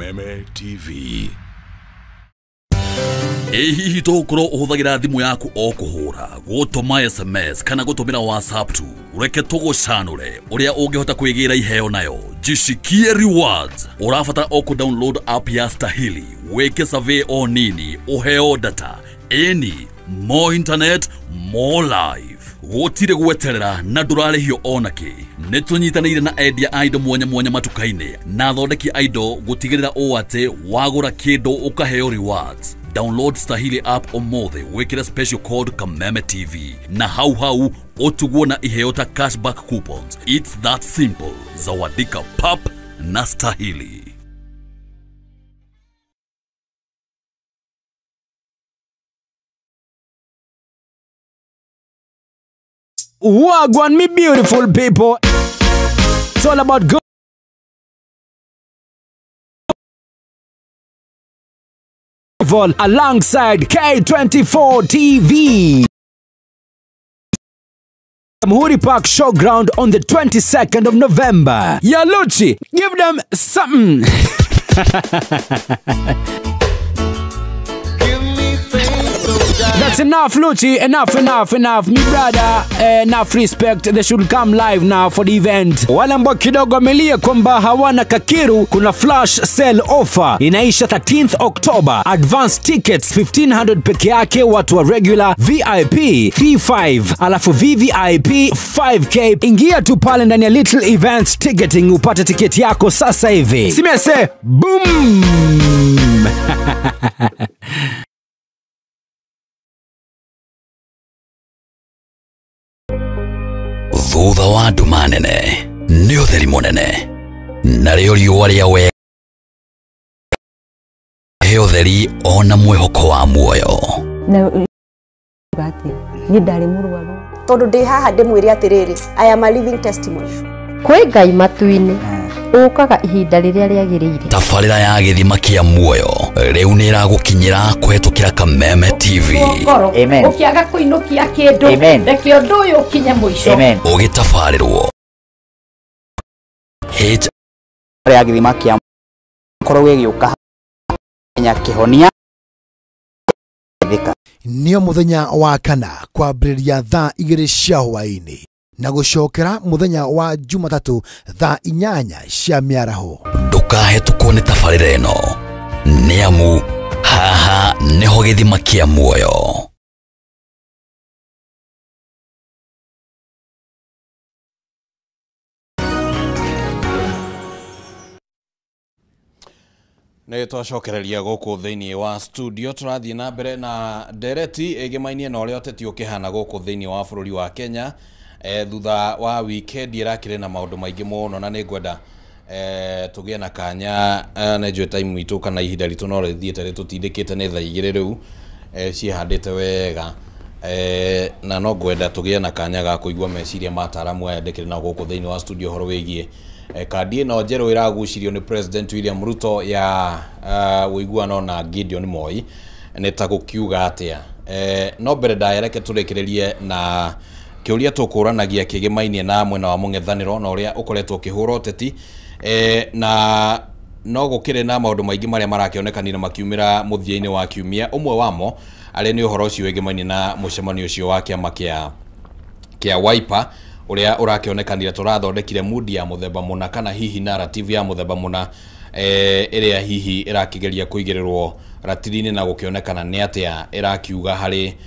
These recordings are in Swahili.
Kameme TV. Hihi tokoro uhuthagira thimu yaku o kuhura gutuma SMS kana gutumira WhatsApp tu ureke tugucanure uria ungihota kwigira iheo nayo jishikie rewards urafata o ku download app ya Stahili weke survey o nini uheo data any more internet more life gutire gweterera na ndurarihio onaki nitunyitanire na endia indo mwanya matukaine na thondeki indo gutigirira o ate wagura kindu ukaheo rewards. Download Stahili app omothe wekira special code Kameme TV na hau otuguo na iheo ta cashback coupons. It's that simple. Zawadika pap na Stahili. Wagwan, me beautiful people. It's all about good. Alongside K24 TV. Jamhuri Park Showground on the 22nd of November. Yaluchi, give them something. That's enough, Lucci. Enough. Me brother, enough respect. They should come live now for the event. Wale ambao kidogo wamelia kwamba hawana kakiru, kuna flash sale offer inaisha 13th October. Advance tickets 1500 peke yake, watu wa regular VIP 35, alafu VVIP 5k. Ingia tu pale ndani ya Little Events Ticketing upate tiketi yako sasa hivi. Simese boom. Thutha wa andu manene ni utheri munene na rio riua ria we he utheri ona mwihoko wa muoyo na bati ni ndari murwaru tondu ndi haha ndimwire atiriri I am a living testimony kwi ngai matuini ukaga ihinda riria riagirire tabarira ya githima kia muoyo riu ni iragukinyira kwetukira Kameme TV. Amen. Ukiaga kuinukia kindu reke undu uyu ukinye muico Ugitabarirwo hit ya githima kia korwo giuka nya kihonia thika nio muthenya wa kana kwambiriria thaa 2 cia hwaini na gucokera muthenya wa Jumatatu thaa 8 cia miaraho. Ndukahetukwo ni tabarira ino ni amu haha niho githima kia muoyo. Nĩ twacokereria gũkũ thĩinĩ wa studio tũrathiĩ na mbere na ndereti ĩgĩmainie na ũrĩa ũteti ũkĩhana gũkũ thĩinĩ wa bũrũri wa Kenya thutha wa weekend irakĩrĩ na maũndũ maingĩ mũno na nĩ ngwenda tũgĩe na kanya na njũĩ time itũ kana ihinda ritũ no rĩthiĩte rĩtũtindĩkĩte nĩ thaa 2 rĩu ciĩhandĩte wega na no ngwenda tũgĩe na kanya ga kũigua meciria ma ataaramu aya ndĩkĩrĩ na gũkũ thĩinĩ wa studio horo wĩgiĩ kandi ĩno njerũ ĩragucirio nĩ President William Ruto ya ũiguano na Gideon Moi nĩ ta gũkiuga atĩa. No mbere ndaereke tũrĩkĩrĩrie na kĩũria tũkũranagia kĩgĩmainie na mwena wa mũng'ethanĩro na ũrĩa ũkoretwo ũkĩhũra ũteti na no gũkĩrĩ na maũndũ maingĩ marĩa marakĩonekanire makiumĩra mũthia-inĩ wa kiumia. Ũmwe wamo arĩ nĩ ũhoro ũcio wĩgĩmainie na mũcemanio ũcio wa kĩama kĩa Wiper uria urakionekanire turathondekire mood ya muthemba muna kana hihi narrative ya muthemba muna iria hihi irakigeria kuigirirwo ratiri-ini na gukionekana ni atia irakiuga hari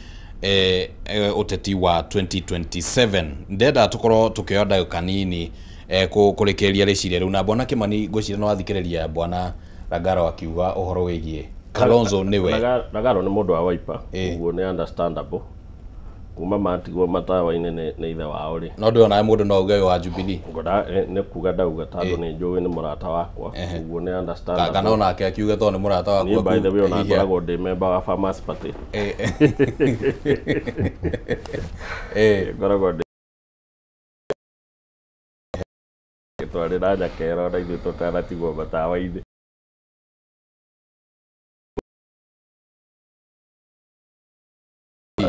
uteti wa 2027. Ndenda tukorwo tukioda kanini kurekereria reciria riu na Bwana Kimani ngwicira no athikiriria Bwana Ragaro akiuga uhoro wigie Kalonzo niwe Ragaro ni mundu wa Wiper uguo ni understandable kuma matigwo matawa-inĩ nĩ ithe wao rĩ no ndĩona mũndũ no uge wa Jubilee ngoda nĩ kuga ndauga tondũ nĩ njũĩ nĩ mũrata wakwa ũguo nĩ understand kana onake akiuga tondũ nĩ mũrata wakwa by the way ona ngoragwo ndĩ member wa Farmers Party ngoragwo ndĩ twarĩra nyakero na ithuĩ tũtanatigwo matawa-inĩ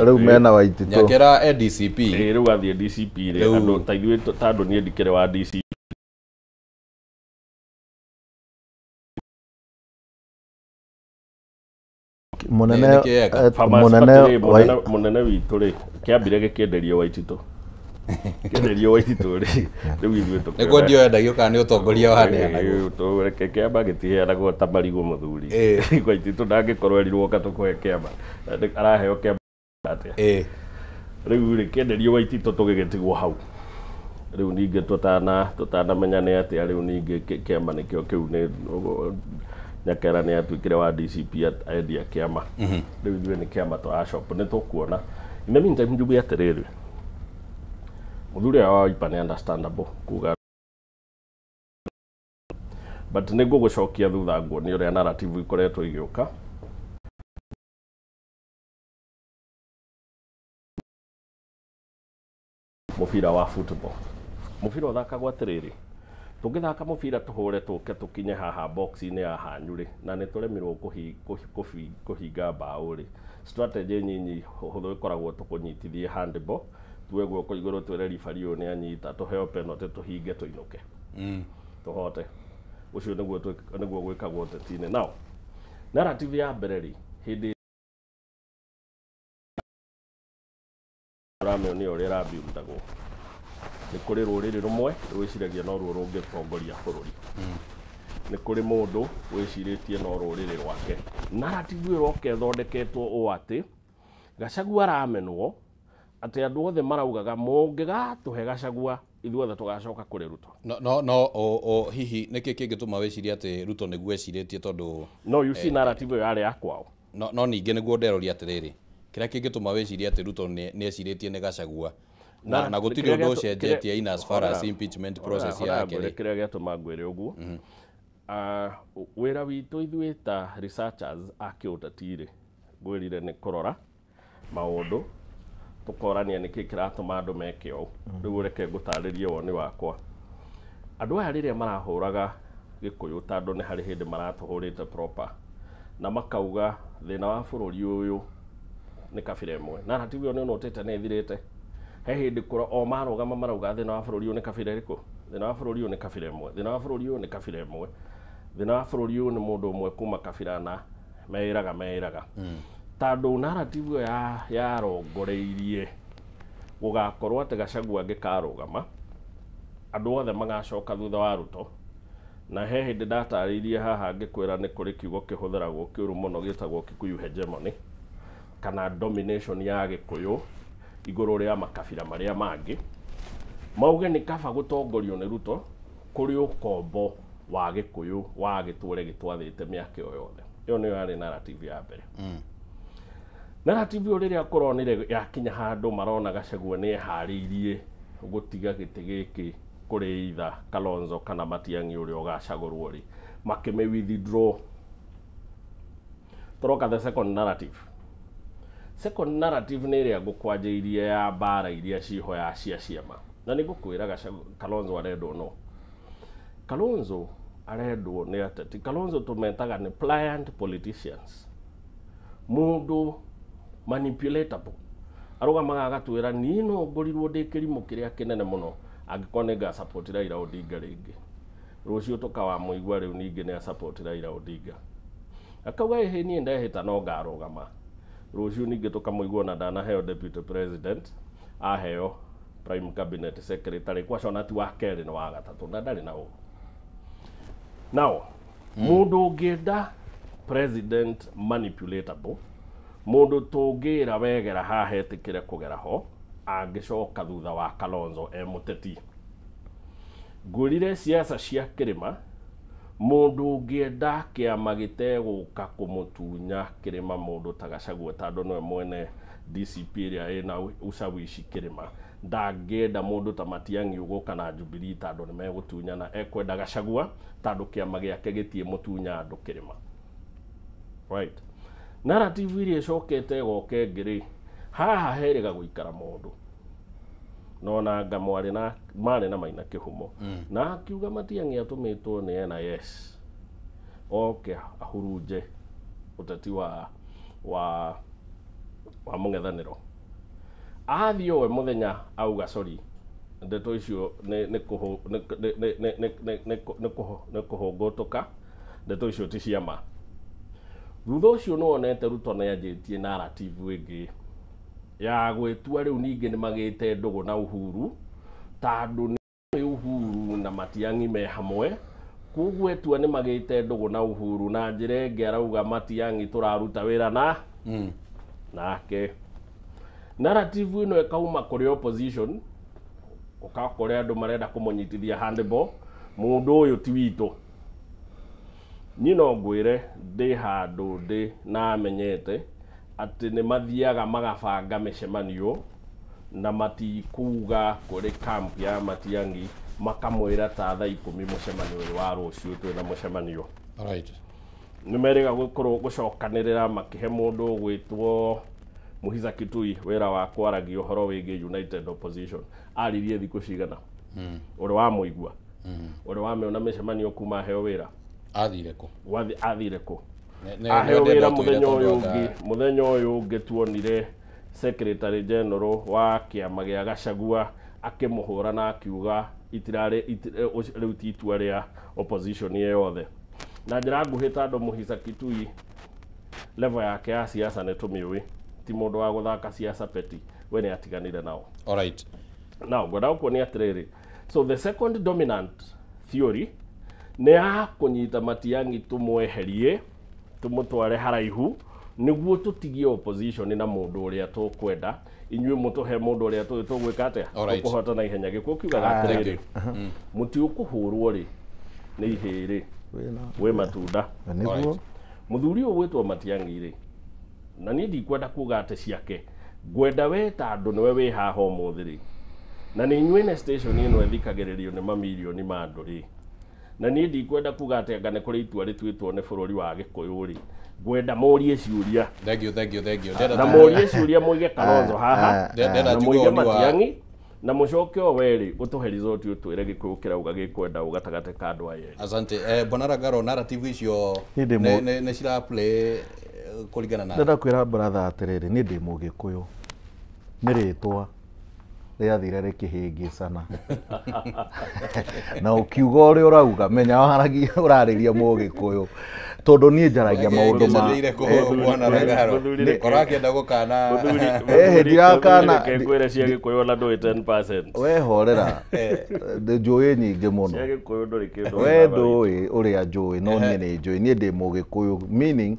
Riu mena Waititu nyakera DCP riu gathie DCP ri andu ta ithuĩ tondũ niĩ ndikĩrĩ wa DCP munene witå rä kä ambire gä kä enderio Waititå kenderio Waititå rä rä u ithuä nä kwendio endagio kana nä å tongoria waheanagwo reke kä amba gä tiheanagwo ta marigå må thuri Waititå ndangä korwo erirwo ka tå kåhe kä amba araheo kä amba atä rä u rä kä enderio Waititå tå gä gä tigwo hau rä u ningä tå tanamenya nä atä a rä u ningä kä amba nä kä o kä u nä Nyakera nä atuä kä re wa DCP endia kä ama rä u ithuä nä kä ama nä tå kuona in the meantime njuge atä rä rä må thuri wa Wiper nä understandable kuga but nä ngå gå cokia thutha nguo å rä a narrative ikoretwo igä å ka må bira wa football må bira å thakagwo atä rä rä tå ngä thaka må bira tå hå re tå ke tå kinye haha box-inä ya hanyu rä na nä tå remirwo kå hinga mbaå rä strategy nyinyi hå thå ä koragwo tå kå nyitithie handball tuwe guoko igå rå twere ribari å nä anyita tå heo penalty tå hinge tå inå ke tå hote å cio nä guo gwä kagwo tetinä nao narrative ya mbere rä hä ndä ramä nä å rä a rambiutagwo nä kå rä rå rä rä rå mwe rwä ciragia no ruo rå ngä tongoria bå rå ri nä kå rä må ndå wä cirä tie no rå rä rä rwake narrative ä roke thondeketwo å atä Gachagua aramenwo atä andå othe maraugaga må ngä gatå he Gachagua ithuothe tå gacoka kå rä Ruto no hihi nä kä kä ngä tå ma wä cirie atä Ruto nä guo ecirä tie tondå no you see narrative ä yo yarä ya kwao no ningä nä guo nderoria atä rä rä kä rä a kä ngä tå ma wä cirie atä Ruto nä ecirä tie nä Gachagua na gå tirä å ndå å cenjetie in as far as impeachment process yake kä rä a gä atå ma ngwä re å guo wä ra witå ithuä ta researchers akä å tatirä ngwä rire nä kå rora maå ndå tå korania nä kä kä ratå ma andå meke å rä u reke ngå tarä rie woni wakwa andå aya rä rä a marahå raga gä kå yå tandå nä harä hä ndä maratå hå rä te proper na makauga thä na wa bå rå ri å yå nä kabira ä mwe narrative ä yo nä å nå tä te nä thirä te he hä ndä o marågama marauga thä na wa bå rå ri å nä kabira ä rä kå thä na wa bå rå ri å nä kabira ä mwe thä na wa bå rå ri å nä kabira ä mwe thä na wa bå rå ri å nä må ndå å mwe kuma kabira na meä raga tandå narrative ä yo yarongoreirie gå gakorwo atä Gachagua angä karå gama andå othe magacoka thutha wa Ruto na he hä ndä ndatarä irie haha ngä kwä ra nä kå rä kiugo kä hå thä ragwo kä å ru må no gä tagwo Kikuyu hegemony kana domination ya gä kå yå igå rå rä a makabira marä a mangä mauge nä kaba gå tongorio nä Ruto kå rä å kombo wa gä kå yå wa gä tå re gä twathä te mä aka ä yo yothe ä yo nä yo yarä narrative ya mbere narrative ä yo rä rä a kå ronire yakinya handå marona Gachagua nä eharä irie gå tiga gä tä gä kä kå rä itha Kalonzo kana Matiang'i å rä a å gacagå rwo rä makä mä withdraw tåroka the second narrative nä ä rä a ngå kwanjä irie ya mbara iria ciho ya cia ciama na nä ngå kwä ra Kalonzo arendwo no Kalonzo arendwo nä ateti Kalonzo tå metaga nä pliant politicians må ndå manipulatable arugamaga agatwä ra niä no ngorirwo ndä kä rimå kä rä a kä nene må no angä korwo nä ngasupport Raila Odinga rä ngä rå cio tå kawa må igua rä u ningä nä asupport Raila Odinga akauga ä niä ndehä ta no ngarå gama rå cio ningä tå kamå igua na ndanaheo deputy president aheo prime cabinet secretary kwacona ti wa kerä nä wa gatatå na ndarä na å nao må ndå å ngä enda president manipulatable må ndå tå ngä ra wegera haha etä kä re kå gera ho angä coka thutha wa Kalonzo må teti ngwärire ciaca cia kä rä ma må ndå å ngä enda kä ama gä tegå ka kå må tunya kä rä ma må ndå ta Gachagua tandå nä we mwene DCP ä rä a ä na ushawishi kä rä ma ndangä enda må ndå ta Matiang'i å gå kana Jubilee tandå nä megå tunyana ekwenda Gachagua tandå kä ama gä ake gä tiä må tunya andå kä rä ma right narrative ä rä a ĩcokete ĩgoke ngä haha herä ga gå ikara må ndå nonanga marä na maina kä humo na akiuga Matiang'i atå mä two nä NIS oke ahurunje uteti wa må ng'ethanä ro athiä we må thenya auga sorry ndeto icio nä kå hå ngå tå ka ndeto icio ti ciama thutha ũcio nĩ wonete Ruto nĩ anjĩtie narrative ĩngĩ ya gwĩtua rĩu ningĩ nĩ magĩte ndũgũ na Uhuru tondũ nĩ Uhuru na Matiang'i me hamwe, koguo etua nĩ magĩte ndũgũ na Uhuru na njĩra ĩngĩ arauga Matiang'i tũraruta wĩra na nake. Narrative ĩno ĩkauma kũrĩ opposition, ũkakũrĩa andũ marenda kũmũnyitithia handball, mũndũ ũyũ ti witũ. Niĩ no ngwĩre ndĩ handũ ndĩ na menyete atĩ nĩ mathiaga magabanga mĩcemanio na matikuga kũrĩ camp ya Matiang'i makamwĩra ta thaa 10 mũcemanio ũyũ wa rũciũ twĩna mũcemanio. Alright. Nĩ merĩga gũcokanĩrĩra makĩhe mũndũ gwĩtwo Muhiza Kitui wĩra wa kwaragia ũhoro wĩgiĩ United Opposition aririe thikũ cigana ũrĩ wa mũigua ũrĩ wa meona mĩcemanio kuma heo wĩra athire kũ aheo wĩra mũthenya ũyũ ũngĩ tuonire Secretary General wa kĩama gĩa Gachagua akĩmũhũra na akiuga rĩu ti itua rĩa opposition yothe. Na njĩra nguhĩ tondũ Muhiza Kitui level yake ya siasa nĩ tũmĩũĩ, ti mũndũ wa gũthaka siasa peti, we nĩ atiganire nao. Alright. Now ngwenda gũkuonia atĩrĩrĩ, so the second dominant theory nĩ ya kũnyita Matiang'i tũmweherie tũmũtware haraihu nĩguo tũtigie opposition na mũndũ ũrĩa tũkwenda, inyuĩ mũtũhe mũndũ ũrĩa tũgwĩka atĩa tũkũhota na ihenya. Gĩkuũ kiugaga atĩrĩrĩ, mũtĩ ũkũhũrwo rĩ nĩ ihĩrĩ wĩ matunda. Mũthuri ũyũ gwĩtwo Matiang'i rĩ, na niĩ ndikwenda kuga atĩ ciake, ngwenda we tondũ nĩwe wĩ haha ũmũthĩ rĩ, na nĩ inyuĩ na station ĩno ĩthikagĩrĩrio nĩ mamirioni ma andũ rĩ, na niĩ ndikwenda kuga atĩ anga nĩ kũrĩ itua rĩtuĩtwo nĩ bũrũri wa Gĩkũyũ rĩ, ngwenda mũrie ciũria. Thank you. Na mũrie ciũria mũige Kalonzo haha na mũige Matiang'i na mũcoke o werĩ ũtũhe result ũtwĩre Gĩkũyũ kĩrauga gĩkwenda ũgatagatĩ ka andũ aya. Asante. Bwana Ragaro, narrative icio nĩ cira play kũringana na ndakwĩra brother atĩrĩrĩ, nĩ ndĩ Mũgĩkũyũ, nĩ rĩtwa rĩathire rĩkĩhĩngĩcana na ũkiuga ũrĩa ũrauga menya waragia ũrarĩria Mũgĩkũyũ tondũ niĩ njaragia maũndũ Bwana Ragaro ũrakĩenda gũkana ndirakana kwĩra cia Gĩkũyũ na ndũĩ 10%. wehorera njũĩ nyingĩ mũno, we ndũĩ ũrĩa njũĩ no niĩ nĩ njũĩ, niĩ ndĩ Mũgĩkũyũ, meaning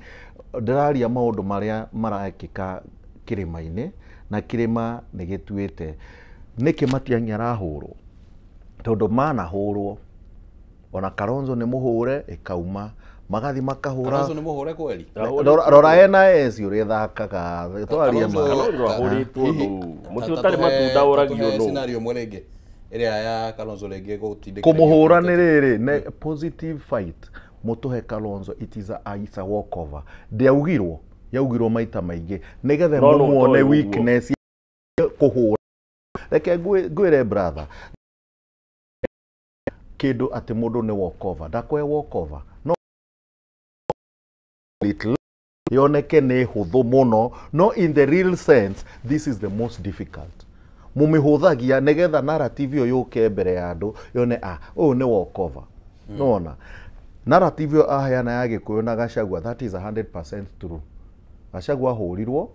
ndĩraria maũndũ marĩa marekĩka kĩrĩma-inĩ na kĩrĩma nĩ gĩtuĩte nĩkĩ Matiang'i arahũrwo tondũ manahũrwo ona Kalonzo nĩ mũhũre ĩkauma magathi makahũra. Kalonzo nĩ mũhũre kweli? Rora NIS ũrĩa thakaga twaria ma Kalonzo ahũrĩtwo mũtĩ ũtarĩ matunda ũragio no scenario mwerenge ĩrĩa ya Kalonzo rĩngĩ gũtindĩka kũmũhũra nĩ rĩrĩ nĩ positive fight mũtũhe Kalonzo, it is a walkover. Yaugirwo maita maingĩ nĩgetha mũmuone weakness kũhũra. Reke ngwĩre brother, kĩndũ atĩ mũndũ nĩ walkover, ndakwe walkover no little yoneke nĩ hũthũ mũno, no in the real sense this is the most difficult. Mumĩhũthagia nĩgetha narrative ĩyo yũke mbere ya andũ yone ũyũ nĩ walkover. Nona narrative ĩyo aheana ya Gĩkũyũ na Gachagua, that is 100% true. Gachagua ahũrirwo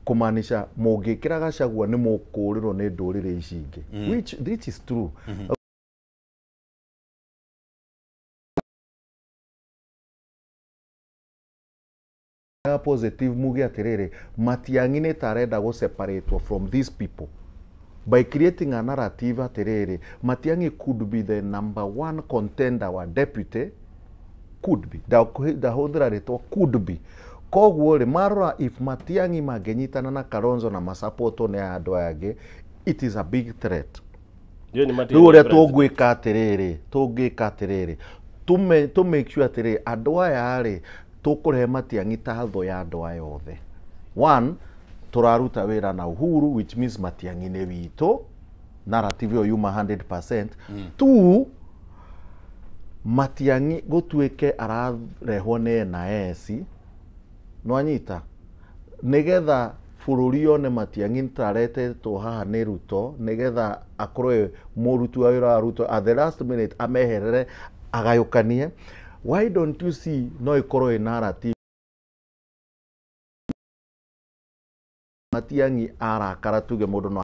kũmaanisha mũngĩkĩra Gachagua nĩ mũkũrĩrwo nĩ ndũrĩrĩ ici ingĩ, which this is true. Positive muge atĩrĩrĩ, Matiang'i nĩ tarenda gũ-separate from these people by creating a narrative atĩrĩrĩ, Matiang'i could be the number one contender wa deputy, could be, ndahũthĩra rĩtwa could be. Koguo rĩ marora if Matiang'i mangĩnyitana na Kalonzo na masupportwo nĩ andũ angĩ, it is a big threat. Rĩu ũrĩa tũngĩka atĩrĩrĩ to make sure atĩrĩrĩ andũ aya rĩ tũkũrehe Matiang'i ta thũ ya andũ aya othe. One, tũraruta wĩra na Uhuru, which means Matiang'i nĩ witũ, narrative ĩyo yuma 100%. Two, Matiang'i gũtuĩke ararehwo nĩ NIS, nwanyita nĩgetha bũrũri one Matiang'i nĩtaretetwo haha nĩ Ruto nĩgetha akorwo mũruti wa wĩra wa Ruto at the last minute ameherere agayũkanie. Why don't you see no ikorwo ĩ narrative Matiang'i arakara tuge mundu no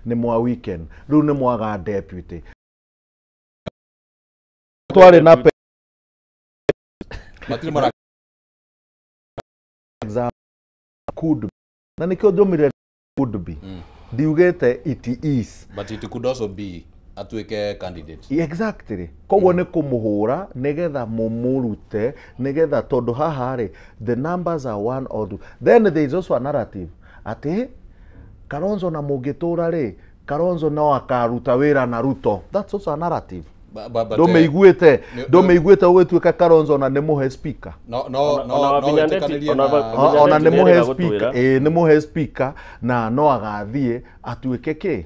ni mwa weekend riu ni mwaga deputy twari na exam could na nikio ndomire could be ndiugete it is but it could also be atuike candidate. Exactly. Koguo ni kumuhura nigetha mumurute nigetha tondu haha ri the numbers are 1 or 2. Then there is also a narrative ati Kalonzo na mugitura ri Kalonzo no akaruta wira na Ruto. That's also a narrative. Ndomeiguite ugituika Kalonzo na ni muhe speaker. Ona ni muhe speaker. Ni muhe speaker na no agathie atuike ki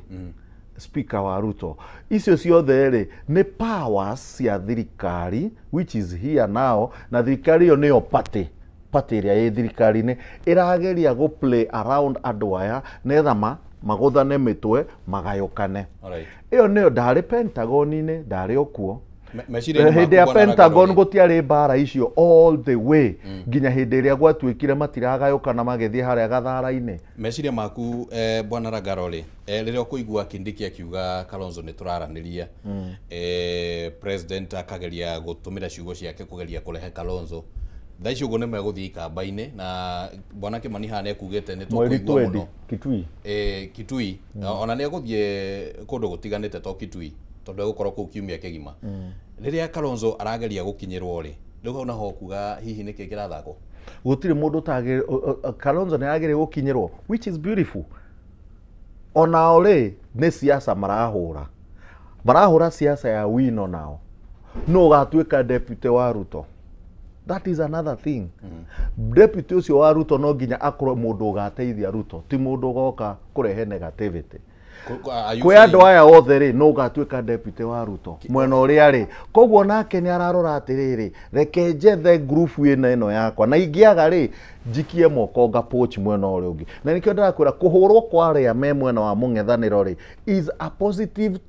speaker wa Ruto. Icio ciothe ri ni powers cia thirikari which is here now, na thirikari yo niyo party iria ĩ thirikari-inĩ ĩrageria go play around andũ aya netha maguthane mitwe magayukane. Iyo niyo ndari Pentagon-inĩ ndari okuo hindi ya Pentagon gutiari mbara icio all the way nginya hindi iria gwatuikire matiragayukana magithie haria gathara-inĩ. Meciria maku bwana Rangaro ri riria ukuigua Kindiki akiuga Kalonzo ni turaraniria president akageria gutumira ciugo ciake kugeria kurehe Kalonzo thaici ugo ni meguthii kamba-inĩ na bwana Kimani hana ekugite ni tukuigua muno Kitui ona ni eguthie kundu gutiganite to Kitui tondu egukorwo kuu kiumia kigima riria Kalonzo arageria gukinyirwo ri riu hau naho kuga hihi niki kirathako gutiri mundu tage Kalonzo ni arageria gukinyirwo which is beautiful. Ona ore ni siasa marahura siasa ya wino nao no gatuika deputy wa Ruto. That is another thing. Deputy ucio wa Ruto no nginya akorwo mundu ugateithia Ruto ti mundu ugoka kurehe negativity. Kwe andu aya othe ri no gatuika deputy wa Ruto mwena uria ri koguo nake ni ararora atiriri reke njethe group ino yakwa na ingiaga ri njikie moko ngapoach mwena uria ungi na nikio ndirakwira kuhurwo kwa aria me mwena wa mung'ethaniro ri is a positive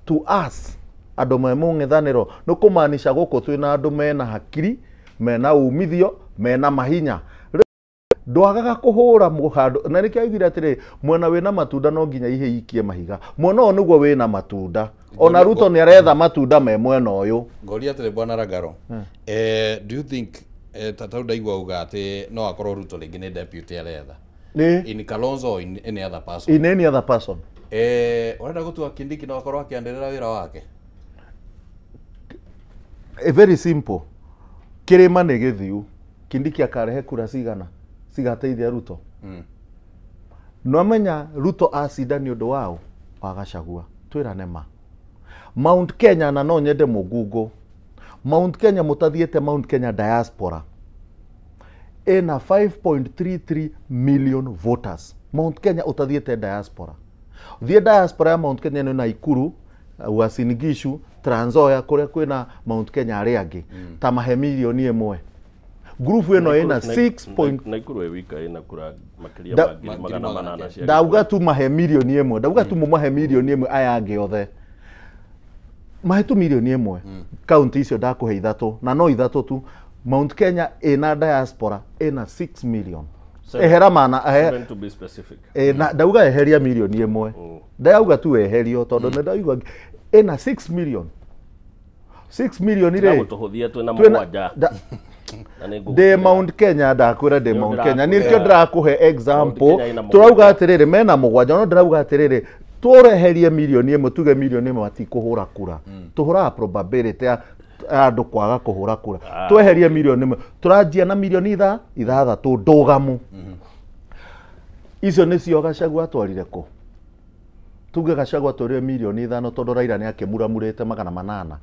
to us. Andu me mung'ethaniro no kumanisha guku twina andu mena hakiri mena umithio mena mahinya ndwagaga kuhura muhandu na nikio aigire atiri mwena wina matunda no nginya ihe ikie mahiga mwena o niguo wina matunda ona Ruto ni aretha matunda me mwena uyu ngori atiri bwana Rangaro do you think tata ndaigua uga ati no akorwo Ruto ringi ni deputy aretha in Kalonzo or in any other person? In any other person. Urenda gutua Kindiki no akorwo akiandirira wira wake? Very simple. Kirima ni githiu Kindiki akarehe kura cigana cigateithia Ruto. No amenya Ruto acinda ni undu wao wa Gachagua twirane ma Mount Kenya na no nyende mugungu Mount Kenya mutathiete Mount Kenya diaspora ena 5.33 million voters. Mount Kenya utathiete diaspora. Thie diaspora ya Mount Kenya ni Nakuru, Uasin Gishu, Trans Nzoia kuria kwina Mount Kenya ari angi ta mahe milioni 1. Group eno ena 6. Nakuru wika ina kura makiria magana 800 cia. Dauga tu mahe milioni 1. Dauga tu mahe milioni 1 aya angi othe. Mahe tu milioni 1. County icio ndakuhe ithatu na no ithatu tu. Mount Kenya ena diaspora ena 6 million. Ehera mana to be specific. Na dauga eheria milioni 1. Dauga tu eherio tondu ne dauga ena 6 million. 6 million ire. Tuhuthia tu na mwaja. De Mount Kenya ndakwira de Mount Kenya nikio ndirakuhe example turauga atiriri mena mugwanja no ndirauga atiriri tureherie milioni 1 tuge milioni 1 atikuhura kura tuhura probability andu kwaga kuhura kura tweherie milioni 1 turanjia na milioni 6 ndugamu icio nicio Gachagua atwarire ku tuge Gachagua atwarire milioni 5 tondu Raila ni akimuramurite 800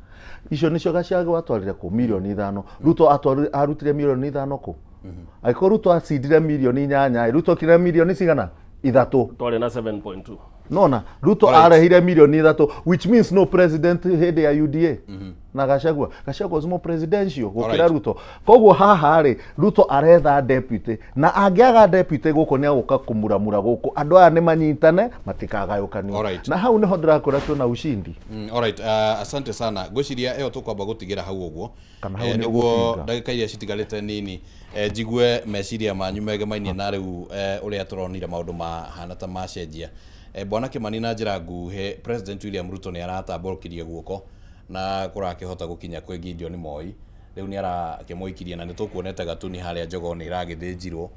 icio nicio Gachagua atwarire ku milioni 5 Ruto arutire milioni 5 ku aiko Ruto acindire milioni 8 Ruto kire milioni cigana 3 twari na 7.2 nona Ruto Alright. arehire milioni 3 which means no president hede ya UDA na Gachagua was more presidential gukira Alright. Ruto koguo haha ri Ruto aretha deputy na angiaga deputy guko ni aguka kumuramura guko andu aya ni manyitane matikagayukanio Alright. na hau niho ndirakora tuna ushindi Alright, asante sana ngwiciria eyo tukwamba gutigira hau uguo Kana hau nĩ niguo ũgũbinga. ndagika iria citigarite nini njigue meciria manyu megemainie na riu uria turonire maundu mahana ta macenjia bwana Kimani na njira nguhe President William Ruto ni aratambukirie guoko na kurakihota gukinya kwi Gideon Moi riu ni arakimuikiria na nitukuonete gatuni haria njogo ni iragithinjirwo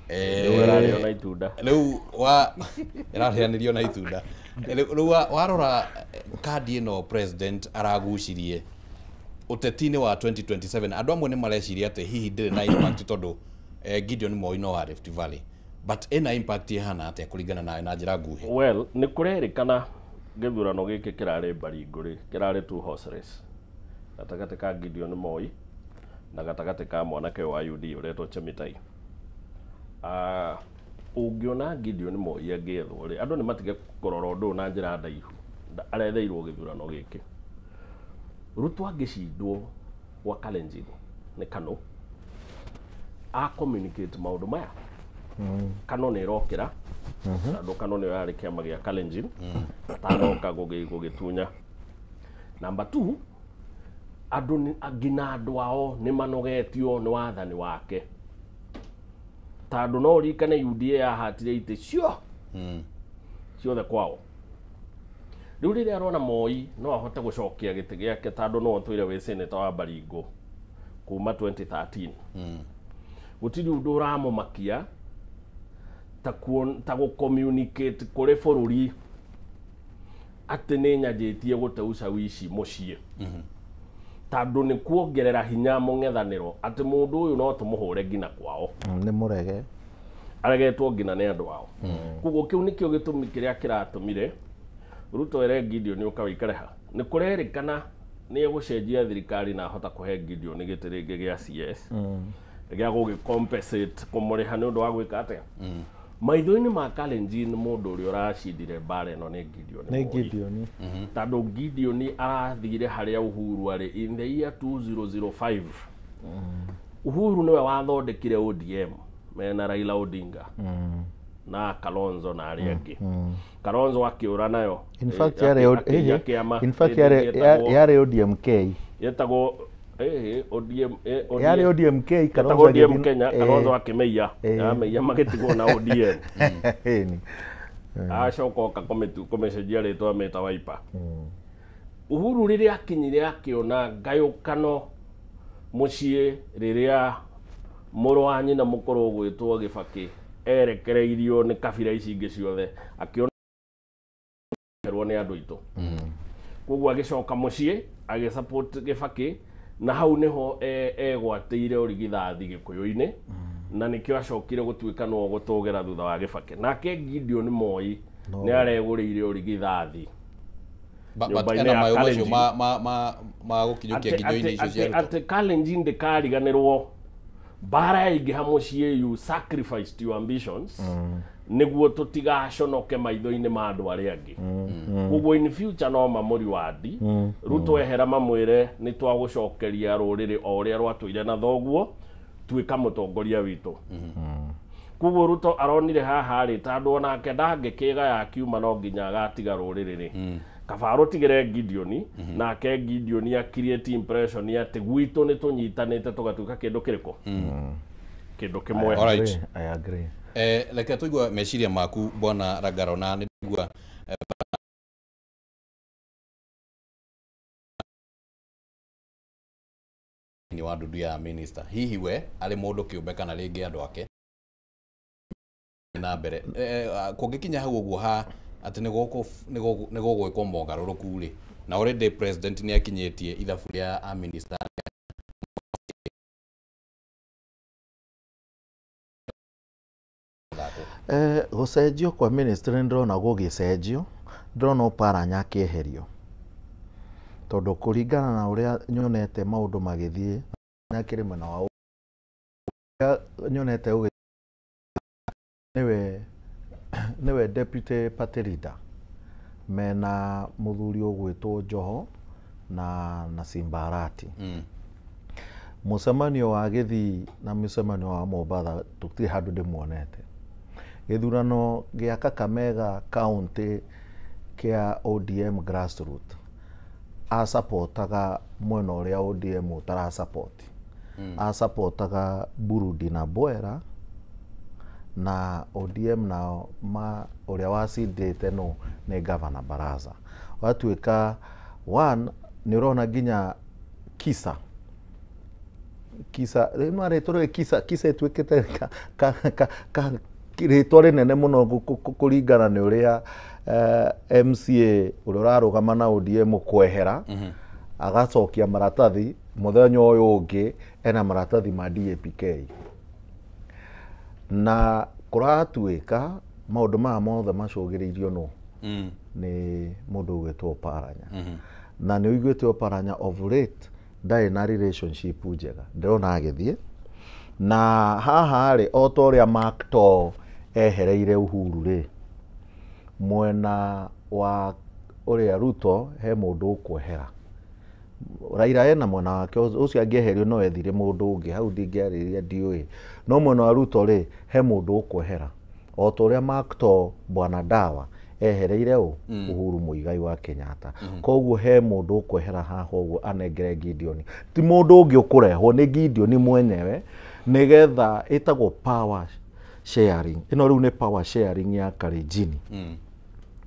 Ĩrarĩo na itunda. riu wa iraheanirio na itunda riu warora kadi ino president aragucirie uteti-ini wa 2027 andu amwe ni mareciria ati hihi ndiri na impact tondu Gideon Moi no wa Rift Valley but ena impact ihana atia kuringana nawe na njira nguhe. Well, ni kurerikana githurano giki kirari Baringo ri kirari two horse race gatagati ka Gideon Moi na gatagati ka mwanake wa UD uretwo Chemitai. Ungiona Gideon Moi agethwo ri andu ni matige kurora undu na njira ndaihu aretheirwo githurano giki. Ruto agicindwo wa Kalenjin ni Kano a communicate maundu maya Kano ni rokira andu Kano ni yari kiama gia Kalenjin atanoka gugitunya. Number 2 andu agina andu ao ni manogetio ni wathani wake tandu no rikane UDA yahatire ite cio ciothe kwao. Riu riria arona Moi no ahote gucokia giti giake tandu no twire wi senator wa Baringo kuma 2013 gutiri undu uramumakia ta gu communicate kuri bururi ati ni nyajitie guteuca wici mucii tandu ni kuongerera hinya mung'ethaniro ati mundu uyu no tumuhure ngina kwao ni murege aregetwo ngina ni andu ao kuguo kiu nikio gitumi kiria kiratumire Ruto ere Gideon ukaikare ha ni kurerikana ni egucenjia thirikari na hota kuhe Gideon giti ringi gia CS gia gugicompensate kumuriha ni undu wa gwika atia maitho-ini ma Kalenjin mundu uria uracindire mbara ino ni Gideon tandu Gideon arathire haria Uhuru ari in the year 2005 Uhuru niwe wathondekire ODM mena Raila Odinga na Kalonzo na aria angi Kalonzo akiura nayo in fact yare ODMK yetagwo ODM yare ODMK Kalonzo ODM Kenya Kalonzo akimeia yameia magitigwo na ODM acoka komecenjia ritwa meta Wiper. Uhuru riria akinyire akiona ngayukano mucii riria muru wa nyina mukuru gwitwo Gibaki erekereirio ni kabira ici ingi ciothe akiona ni andu itu koguo agicoka mucii agisupport Gibaki na hau niho egwatĩire ũrigithathi Gĩkũyũ-inĩ na nĩkĩo acokire gũtuĩka no gũtũgĩra thutha wa Gĩbakĩ nake Gideon Moi nĩ aregũrĩire ũrigithathi ena mayo macio ma gũkinyũkia nginyo-inĩ icio cia Ruto atĩ Kalenjin ndĩkariganĩrwo mbara yaingĩha mũciĩ you sacrificed your ambitions niguo tutigaconoke maitho-inĩ ma andũ arĩa angĩ koguo in future no mamuri wadi Ruto ehera mamwire ni twagucokeria rũrĩrĩ o ũrĩa rwatũire na thoguo tuĩka mũtongoria witũ koguo Ruto aronire haha rĩ tondũ onake ndangĩkĩgaya akiuma no nginya agatiga rũrĩrĩ kaba arutigire Gideon nake Gideon create impression atĩ gwitũ nĩ tũnyitanĩte tũgatuĩka kĩndũ kĩrĩkũ kĩndũ kĩmwe. Alright, I agree. Reke tuigua meciria maku bwana Ragaro na nĩgua ni wa ndudu ya minister hihi we ari mundu kiumbe kana ringi andu ake na mbere kungikinya hau uguo ha ati ni gugwikwo mogaruruku ri na already president ni akinyitie ithabu ria a minister gucenjio kwa ministry ndrona gugicenjio ndrona Oparanya akieherio tondu kuringana na uria nyonete maundu magithie nyakire mwena wa nyonete niwe deputy party leader mena muthuri ugwitwo Joho na Simbarati. Mucemanio wa Githii na mucemanio wa Mombatha tutiri handu ndimuonete. Githurano gia Kakamega county kia ODM grassroots supportaga mwena uria ODM utara support. Supportaga Burudi na Bwera na ODM nao uria wacindite no ni Governor Baraza. Watuika one ni urona nginya Kisa rino aretore Kisa etwikite ritwa rinene muno kuringana ni uria MCA uria urarugama na ODM kwehera agacokia maratathi muthenya uyu ungi ena maratathi ma DAPK na kuratuika maundu ma mothe macugiriirio no ni mundu ugwitwo Oparanya na ni ugwitwo Oparanya of late ndari na relationship njega ndirona agithie na haha ri o to ria Makto ehereire Uhuru ri mwena wa uria Ruto he mundu ukwehera Raila ena mwena wake ucio angieherio no ethire mundu ungi hau ndingiariria ndiui no mwena wa Ruto ri he mundu ukwehera o to ria Makto bwana Dawa ehereire Uhuru Muigai wa Kenyatta koguo he mundu ukwehera haha uguo anengere Gideon ti mundu ungi ukurehwo ni Gideon mwenyewe nigetha itagwo power sharing ino riu ni power sharing ya Kalenjini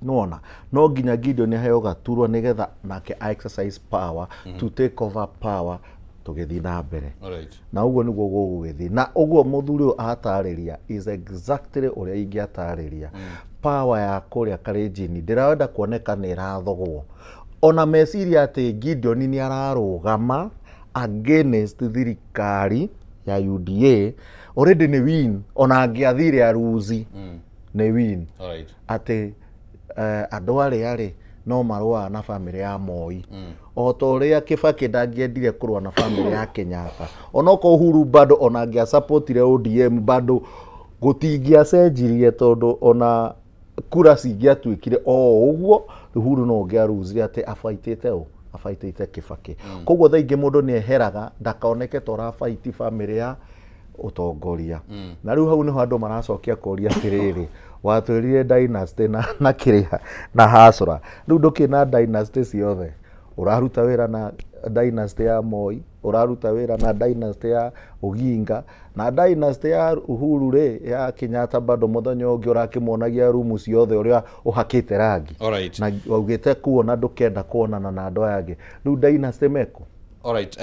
nona no nginya Gideon heo gaturwa nigetha nake exercise power to take over power tugithi na mbere na uguo niguo gugugithi na uguo muthuri atariria is exactly uria ingiatariria power ya kuria Kalenjini ndirenda kuoneka ni rathogwo ona meciria ati Gideon ni ararugama against thirikari ya UDA already ni win ona angiathire aruzi ni win ati andu ari no marua na family ya Moi o to ria Kibaki ndangiendire kurua na family ya Kenyatta onoko Uhuru bado ona angia supportire ODM bado gutingia cenjirie tondu ona kura cingiatwikire o uguo Uhuru no ngiaruzire ati afaitite Kibaki koguo thaingi mundu ni eheraga ndakaoneke tora fight family ya utongoria na riu hau niho andu maracokia koria tiriri watwirire dynasty na kiria na hasura riu ndukina dynasty ciothe uraruta wira na dynasty ya Moi uraruta wira na dynasty ya Oginga na dynasty ya Uhuru ri ya Kenyatta bado muthenya ungi urakimonagia rumu ciothe uria uhakite rangi na ugite kuona ndukenda kuonana na andu angi riu dynasty meko alright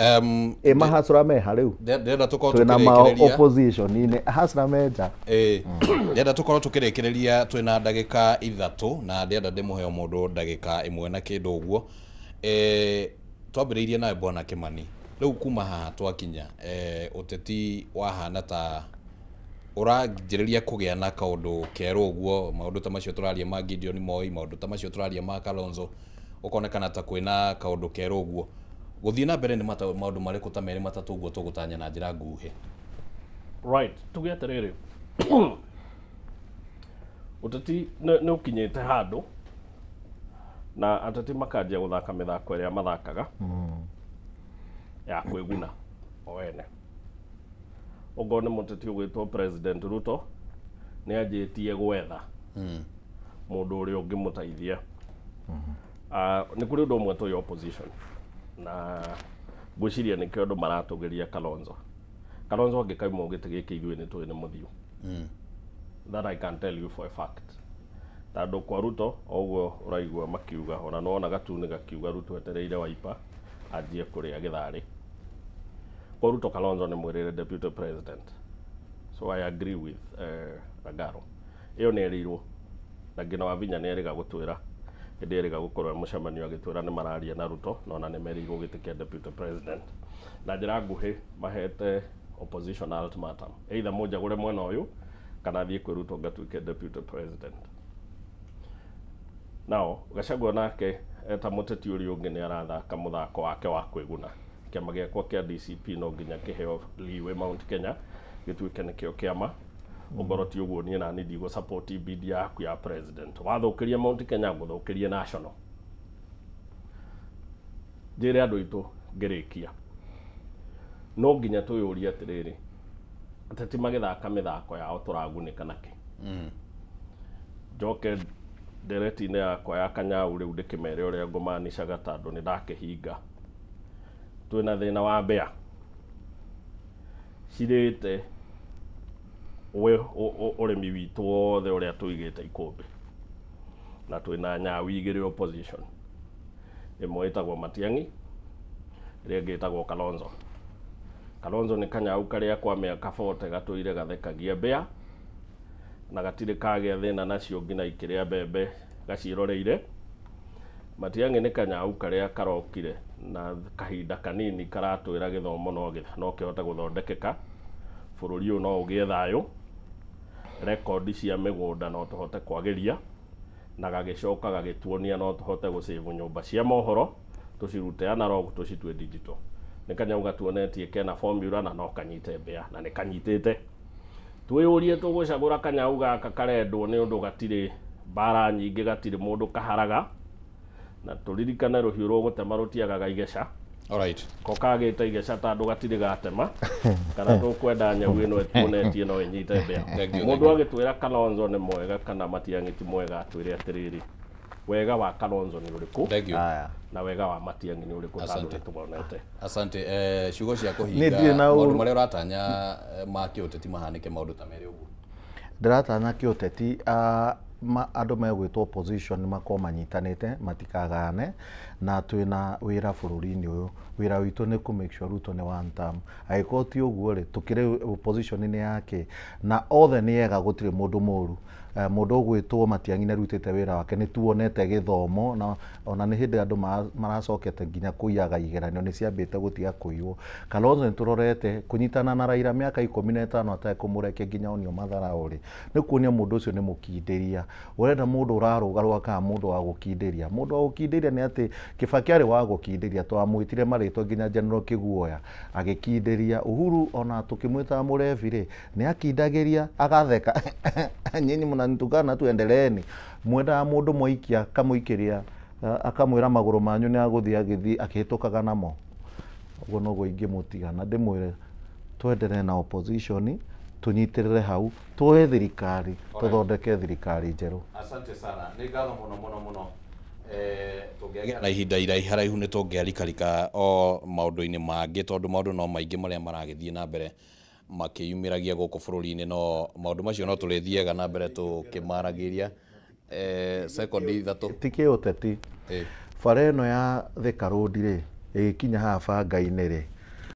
mahasura meha riu ndenda tukorwo twina ma opposition ine hasura meja ndenda tukorwo tukirekereria twina ndagika 3 na ndenda ndimuheo mundu ndagika 1 na kindu uguo twambiriirie nawe bwana Kimani riu kuma haha twakinya uteti wahana ta uranjiriria kugia na kaundu keru uguo maundu ta macio turaria ma Gideon Moi maundu ta macio turaria ma Kalonzo ukonekana ta kwina kaundu keru uguo guthii na mbere ni maundu mariku ta meri matatu uguo tugutanya na njira nguhi right tugeterere uteti ni ukinyete handu na ateti makanjia guthaka mithako iria mathakaga ya kwiguna oene ogo ni muteti ugwitwo President Ruto ni anjitie gwetha mundu uria ungimutaithia ni kuri undu umwe tu opposition na gwiciria ni kiondu maratugeria Kalonzo angikaima ugite giki igwe ni tu ni muthiu that I can tell you for a fact tando kwa Ruto oguo uraigwa makiuga ona nona gatuni gakiuga Ruto etereire Wiper ajie kuria githari kwa Ruto Kalonzo ni mwirire deputy president so I agree with Agaro iyo ni rirwo na ngina Wavinya ni eriga gutwira ndiriga gukorwo mucemanio agitwira ni mararia na Ruto nona ni merirwo gitikia deputy president na njira nguhi mahete opposition ultimatum either moja gure mwena uyu kana thie kwi Ruto ngatuike deputy president now Gachagua nake eta muteti uri ungi ni arathaka muthako wake wa kwiguna kiama giakwa kia DCP no nginya kiheo liwe Mount Kenya gituike nikio kiama ongoro ti uguo nie na ni ndigo support bid yaku ya president wathukiria Mount Kenya nguthukirie national njire andu itu ngirikia no nginya tuyuria atiriri ateti magithaka mithako yao turagunika naki njoke ndereti-inĩ yakwa ya Kanyau rĩu ndĩkĩmere ũrĩa ngũmanicaga tondũ nĩ ndakĩhinga twĩna thĩna wa mbĩa cirĩte ũrĩmi witũ wothe ũrĩa tũigĩte ikũmbĩ na twĩna Nyau igĩrĩ opposition ĩmwe ĩtagwo Matiang'i ĩrĩa ĩngĩ ĩtagwo Kalonzo. Kalonzo nĩ Kanyau karĩa kwa mĩaka 40 gatũire gathekagia mbĩa na gatirĩ kagĩa thĩna nacio nginya ikĩrĩa mbembe gaciroreire. Matiang'i nĩ Kanyau karĩa karokire na kahinda kanini karatwĩra gĩthomo no kĩhote gũthondekeka, bũrũri ũyũ no ũgĩe thayũ, rekondi cia mĩgũnda no tũhote kwagĩria na gagĩcoka gagĩtuonia no tũhote gũsave nyũmba cia mohoro tũcirute analog tũcitue digital. Nĩ Kanyau gatuonetie kena formula na no kanyite mbĩa na nĩ kanyitĩte. Twĩyũrie tũgũcagũra Kanyau gaka karendwo nĩ ũndũ gatirĩ mbara nyingĩ, gatirĩ mũndũ kaharaga na tũririkane rũhiũ rũgũtema rũtiagaga igeca. Alright. Ko kagĩte igeca tondũ gatirĩ gatema kana tũkwenda Nyau ĩno tuonetie no ĩnyite mbĩa. Mũndũ agĩtwĩra Kalonzo nĩ mwega kana Matiang'i ti mwega atwĩre atĩrĩrĩ wega wa Kalonzo nĩ ũrĩkũ na wega wa Matiang'i nĩ ũrĩkũ tondũ tũbonete. Asante. Ciugo cia kũhinga maũndũ marĩa ũratanya ma kĩũteti mahanĩke maũndũ ta merĩ ũguo. Ndiratanya kĩũteti andũ megwĩtwo opposition makorwo manyitanĩte matikagane na twĩna wĩra bũrũri-inĩ ũyũ. Wĩra witũ nĩ kũ make sure Ruto nĩ one term. Angĩkorwo ti ũguo rĩ tũkĩrĩ opposition-inĩ yake na othe nĩ ega gũtirĩ mũndũ mũru. Mũndũ ũgwĩtwo Matiang'i nĩ arutĩte wĩra wake, nĩ tuonete gĩthomo na ona nĩ hĩndĩ andũ maracokete nginya kũiyaga igeranio nĩ ciambĩte gũtiga kũiywo. Kalonzo nĩ tũrorete kũnyitana na Raila mĩaka 15 atekũmũrekia nginya onio matharaũ rĩ nĩ kuonia mũndũ ũcio nĩ mũkindĩria. Ũrenda mũndũ ũrarũga rwaka mũndũ wa gũkindĩria. Mũndũ wa gũkindĩria nĩ atĩ Kibaki arĩ wa gũkindĩria twamwĩtire marĩtwa nginya General Kiguoya agĩkindĩria. Uhuru ona tũkĩmwĩta mũrebi rĩ nĩ akindagĩria agatheka nyinyi mnanitukana tuendeleeni. Mwendaga mũndũ mwaikia kamũikĩria akamwĩra magũrũ manyu nĩ agũthiĩ agĩthiĩ akĩhĩtũkaga namo. Ũguo noguo ingĩmũtiga na ndĩmwĩre twenderee na opposition tunyitĩrĩre hau tuoe thirikari tuthondeke thirikari njerũ. Asante sana. Nĩ ngatho mũno tũngĩagĩa na ihinda iraihu nĩ tũngĩarikarika o maũndũ-inĩ mangĩ tondũ maũndũ no maingĩ marĩa maragĩthiĩ na mbere makĩyumĩragia gũkũ bũrũri-inĩ no maũndũ macio no tũrĩthiaga na mbere tũkĩmaragĩria. Sekondi ithatũ ti kĩũteti bara ĩno ya Thika Road rĩ ĩgĩkinya haha banga-inĩ rĩ